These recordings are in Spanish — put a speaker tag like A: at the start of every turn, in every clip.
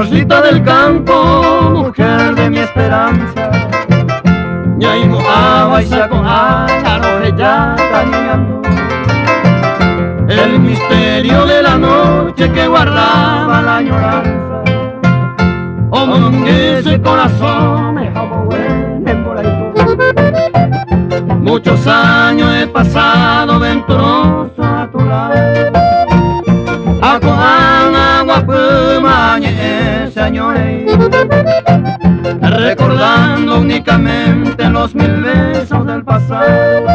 A: Rosita del campo, mujer de mi esperanza, ñaigo abaisa con aro ya cañando. El misterio de la noche que guardaba la añoranza, oh, ese corazón me por ahí. Muchos años he pasado venturoso a tu lado, a Coan, agua, pumañe, ese año recordando únicamente los 1000 besos del pasado.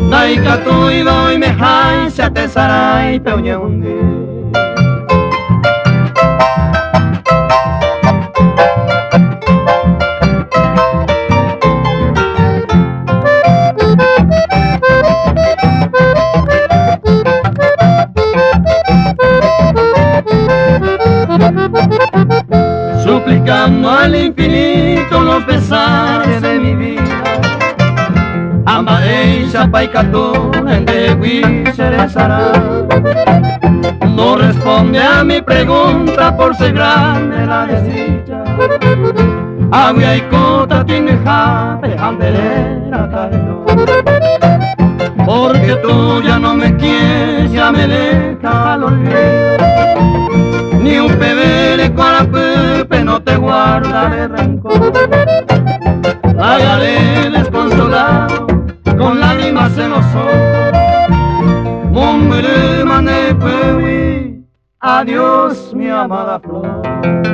A: Daika tu iba y me jai, se atesarai, peuñe un día. Suplicando al infinito los pesares de mi vida, Ambaeisha paikatu en de serezará. No responde a mi pregunta por ser grande la desdicha. Agua y cota tiene jape, anderera caeno. Porque tú ya no me quieres, ya me dejas al olvido. Ni un pebere con la pepe no te guarda de rencor. Hágale desconsolado con lágrimas en los ojos. Mumbere mane pewi, adiós mi amada flor.